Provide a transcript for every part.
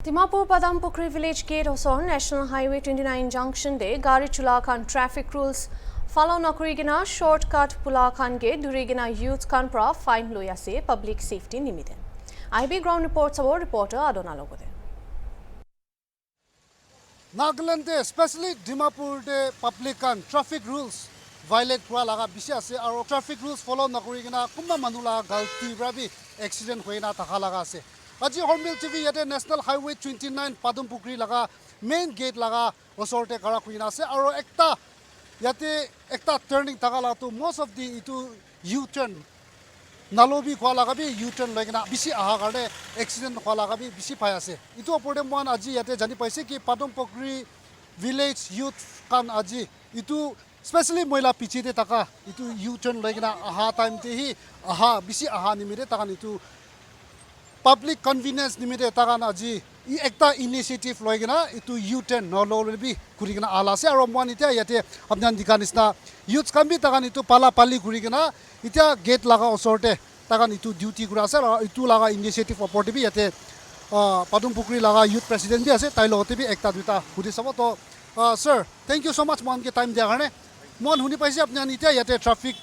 Dimapur Padampukri village gate osor National Highway 29 junction de gari chula khan traffic rules follow nakurigina shortcut pula khan ge durigina youth khan pra fine loi ase public safety nimide. IB ground reports our reporter Adona logode. Nagaland de especially Dimapur de public khan traffic rules violate kura laga bishi ase aro traffic rules follow nakurigina kumba manula galti rabi accident hoina thaka laga ase. Aji Hornbill TV yate National Highway 29 Padampukri laga main gate laga osorte kara kuina ase aro ekta turning taka la to most of the itu U-turn nalobi khwa laga bi U-turn loigina bishi aha karne accident khwa laga bi bishi pai ase itu oporde mon aji yate jani paise ki Padampukri village youth kan aji itu especially moila pichi te taka itu U-turn loigina aha time te hi aha bishi aha nimire takan itu public convenience nimite takan aji ekta initiative loigina itu U10 no lolbi kurigina ala se aro mon itia yate apnan dikanisna youth kan bi takan itu pala pali kurigina itia gate laga osorte takan itu duty kura ase itu laga initiative opporte bi yate Padampukri laga youth president bi ase tai logote bi ekta duita hudi sabo to sir thank you so much mon ke time dia karne mon huni paise apnan itia yate traffic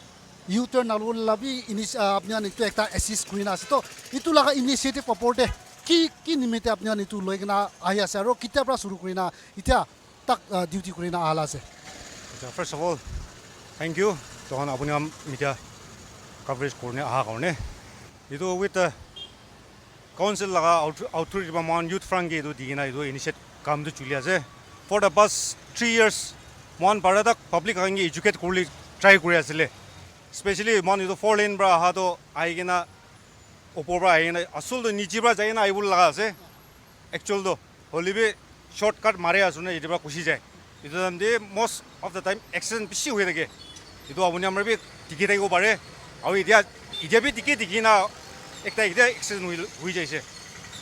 U-turn nalul labi apnian itu ekta assist kurina ase to itu laga initiative opporte ki nimite apnian itu loigina aya ase aro kitia pra suru kurina itia tak duty kurina ala ase. First of all, thank you to apuni media coverage korne aha karone itu with the council laga outreach mon youth front ge itu digina itu initiate kam du chuli ase for the past 3 years mon parada public angi educate kurli try kuri asile especially mon itu 4 lane bra ha to aigena opor bra aigena asul do nichi bra jaina aibul laga ase actual do holibe shortcut mare asune itu bra kushi jai itu damde most of the time accident bishi hoye thake itu apuni amar bi tiki thaibo pare aru idia bi tiki na ekta accident hui jaise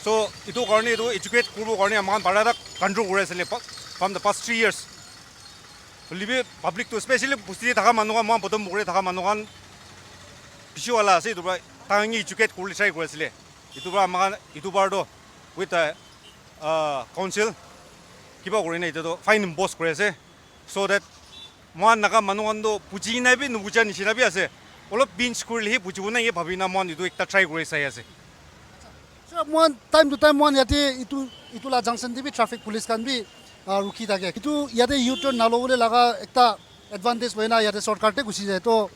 so itu karone itu educate kurbo karone aman parada control kore asile from the past 3 years holibe public to especially busti thaka manuka mon Padampukri thaka manukan bishi wala ase itu bra tangi educate kurli try kore asile itu bra aman itu bar do with the council kiba korina itu do fine impose kore ase so that mon naga manukan do bujina bi nubuja nishina bi ase olop binch kurli hi bujibuna ye bhabina mon itu ekta try kore sai ase. So mon time to time mon yate itu la junction de bi traffic police kan bi rukhi thake itu yate U-turn nalobole laga ekta advantage hoina yate shortcut te gusi jay to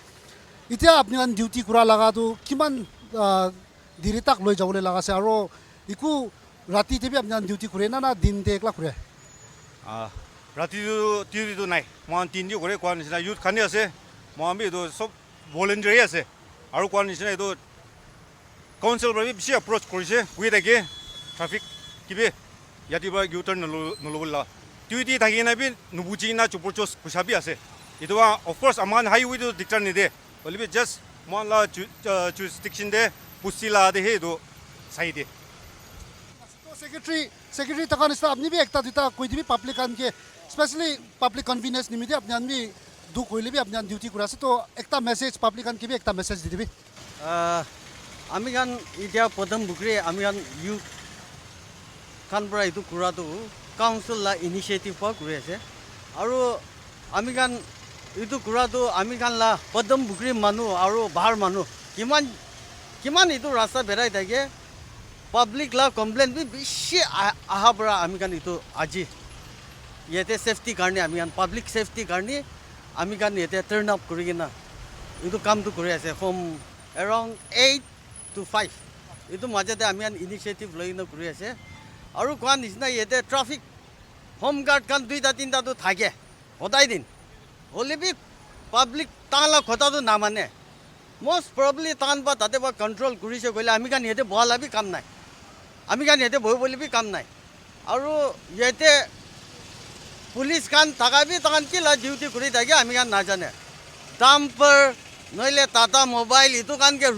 itia apni an duty kura laga to kiman diri tak loi jabole laga se aro iku rati te bi apni an duty kure na din te ekla kure rati duty to nai mon tin ju kore kwan nisina youth khani ase mon bi to sob voluntary ase aru kwan nisina itu council bra bi bishi approach korise kui thake traffic kibe yati ba U-turn nolobula duty thakina bi nubujina chuporchos kusabi ase itu of course aman highway to dictar ni de only just mon la jurisdiction de pusila de he do sai de secretary takan sta apni bi ekta dita koi dibi public kan ke especially public convenience nimite apni an bi du koile bi apni an duty kura se to ekta message public kan ke bi ekta message di dibi আমি kan itia Padampukri ami kan youth kan pra itu kura tu council la initiative pa kuri ase aru ami kan itu kura tu ami kan la Padampukri manu aru bahar manu kiman itu rasta berai thake public la complaint bi bishi aha pra ami kan itu aji yete safety karne ami kan public safety karne ami kan yete turn up kuri gina itu kam tu kuri ase from around 8 to 5 itu majate ami kan initiative loi na kuri ase aru kwan nisna yete traffic home guard kan 2-3 to thake hodai din holibi public tala khota to na mane most probably tan ba tate ba control kurise gole ami kan yete bola bi kam nai ami kan yete boy boli bi kam nai aru yete police kan thaka bi takan ki la duty kuri thake ami kan na jane dumper noile tata mobile itu kan ke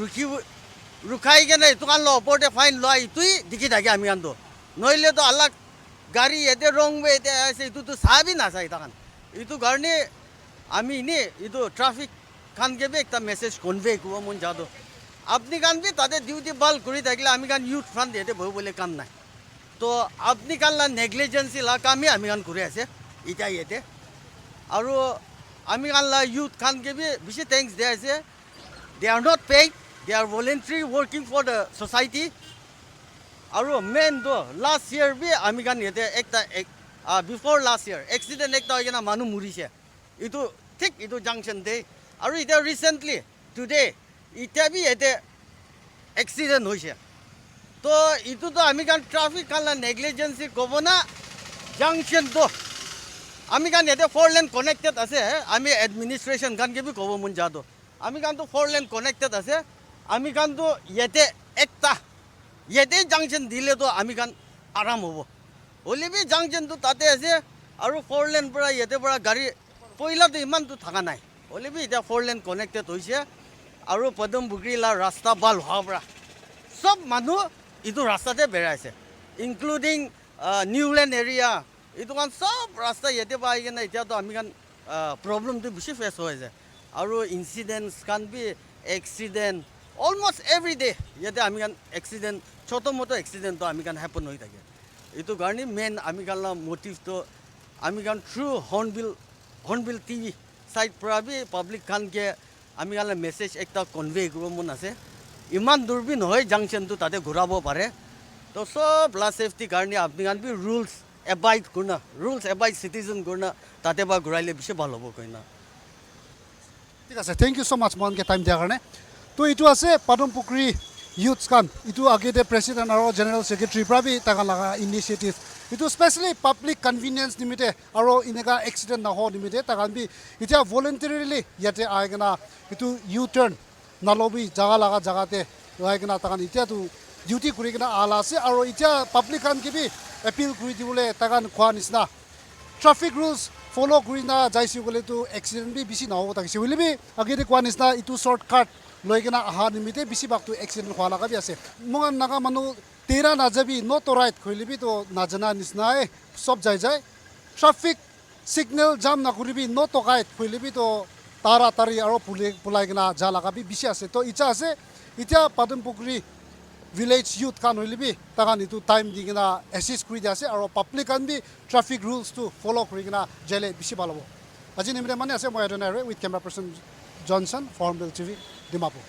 rukhai ke nai itu kan lo oporte fine loi tui dikhi thake ami kan to noile to alak gari yete wrong way te ase itu to sabi na sai takan itu garne ami ni itu traffic kan ke be ekta message convey kuwa mon jado apni kan bi tade duty bal kuri thakile ami kan youth front yete boy bole kam nai তো আপনি কানলা negligence লা কামে আমি কান করে আছে ইটা ইয়েতে আৰু আমি কানলা ইউথ খানকে বি বেশি থ্যাঙ্কস দিয়ে আছে they are not paid they are voluntary working for the society আৰু মেইন তো লাষ্ট ইয়াৰ বি আমি কান ইয়াতে একটা বিফোৰ লাষ্ট ইয়াৰ এক্সিডেন্ট একটা হৈ কিনে মানুহ মৰিছে এইটো ঠিক এইটো জাংচন দে আৰু এতিয়া ৰিচেণ্টলি টুডে এতিয়া বি ইয়াতে এক্সিডেন্ট হৈছে তো এইটোতো আমি কান ট্রাফিক কানলা নেগলিজেন্সি ক'ব না জাংচন তো আমি কান ইয়াতে 4 লেন কানেক্টেড আছে আমি এডমিনিষ্ট্ৰেশ্যন কানকে বি ক'ব মন যাতো আমি কানতো 4 লেন কানেক্টেড আছে আমি কানতো ইয়াতে একটা ইয়াতে জাংচন দিলে তো আমি কান আৰাম হ'ব হ'লে বি জাংচনটো তাতে আছে আৰু 4 লেন পৰা ইয়াতে পৰা গাড়ী পইলাতো ইমানটো থকা নাই হ'লে বি এতিয়া 4 লেন কানেক্টেড হৈছে আৰু পদম বুগৰিলা ৰাস্তা ভাল হোৱাৰ পৰা সব মানুহ এইটো ৰাস্তাতে বেৰাইছে ইনক্লুডিং নিউলেণ্ড এৰিয়া এইটো কাৰণ সব ৰাস্তা ইয়াতে পৰা আহি কিনে এতিয়াতো আমি কান প্ৰব্লেমটো বেছি ফেচ হৈ যায় আৰু ইনচিডেণ্টছ কান বি এক্সিডেণ্ট অলমষ্ট এভৰি ডে ইয়াতে আমি কান এক্সিডেণ্ট ছোট মোটো এক্সিডেণ্টটো আমি কান হেপন হৈ থাকে এইটো কাৰণে মেইন আমি কানলা মটিভটো আমি কান থ্ৰু হৰ্ণবিল টিভি চাইড পৰা বি পাব্লিক খানকে আমি কানলা মেছেজ একটা কনভে কৰিব মন আছে ইমান দূৰবি নহয় জাংচনটো তাতে ঘূৰাব পাৰে তো সব লা সেফটি কাৰণে আপনি কান B rules abide citizen corona তাতে বা ঘূৰাইলে বেছি ভাল হ'ব কইনা ঠিক আছে থেংক ইউ ছ' মাছ মনকে টাইম দিয়াৰ কাৰণে তো এইটো আছে পাদম পুখুৰী ইউথছ খান এইটো আগতে প্ৰেচিডেণ্ট আৰু জেনেৰেল ছেক্ৰেটাৰীৰ পৰা বি তাকা লগা ইনিচিয়েটিভ এইটো স্পেচিয়েলি পাব্লিক কনভিনিয়েঞ্চ নিমিত্তে আৰু এনেকুৱা এক্সিডেণ্ট নহয় নিমিত্তে তাকান বি এতিয়া ভলেণ্টাৰীলি ইয়াতে আহি কিনা এইটো ইউ টাৰ্ণ নলবি জাগা লগা জাগাতে আহি কিনা তাকান এতিয়াতো ডিউটি কৰি কিনে আলা আছে আৰু এতিয়া পাব্লিক খানকে বি এপিল কৰি দিবলৈ তাকান খোৱা নিচিনা ট্ৰাফিক ৰুলছ ফ'ল' কৰি না যাইছোঁ গ'লেতো এক্সিডেণ্ট বি বেছি নহ'ব থাকিছে বুলিলে বি আগতে কোৱা নিচিনা এইটো শ্বৰ্টকাট লৈ কিনে অহা নিমিত্তে বেছিভাগটো এক্সিডেণ্ট হোৱা লগা বি আছে মোৰ নাগা মানুহ তেৰা নাযাবি নট ৰাইট খুলিবি তো নাজানা নিচিনাই চব যায় ট্ৰাফিক ছিগনেল জাম নকৰিবি নট ৰাইট খুলিবি তো তাড়াতাড়ি আৰু পলাই কিনে যা লগা বি বেছি আছে তো ইচ্ছা আছে এতিয়া পাদম পুখুৰী ভিলেজ ইউথ খান হইলিবি তাকান এইটো টাইম দি কিনা এচিষ্ট কৰি দিয়া আছে আৰু পাব্লিক খান বি ট্ৰাফিক ৰুলছটো ফ'ল' কৰি কিনা যাইলে বেছি ভাল হ'ব আজি নিমিত্তে মানে আছে মই এজন আৰু উইথ কেমেৰা পাৰ্চন জনছন ফৰ্মবিল টিভি ডিমাপুৰ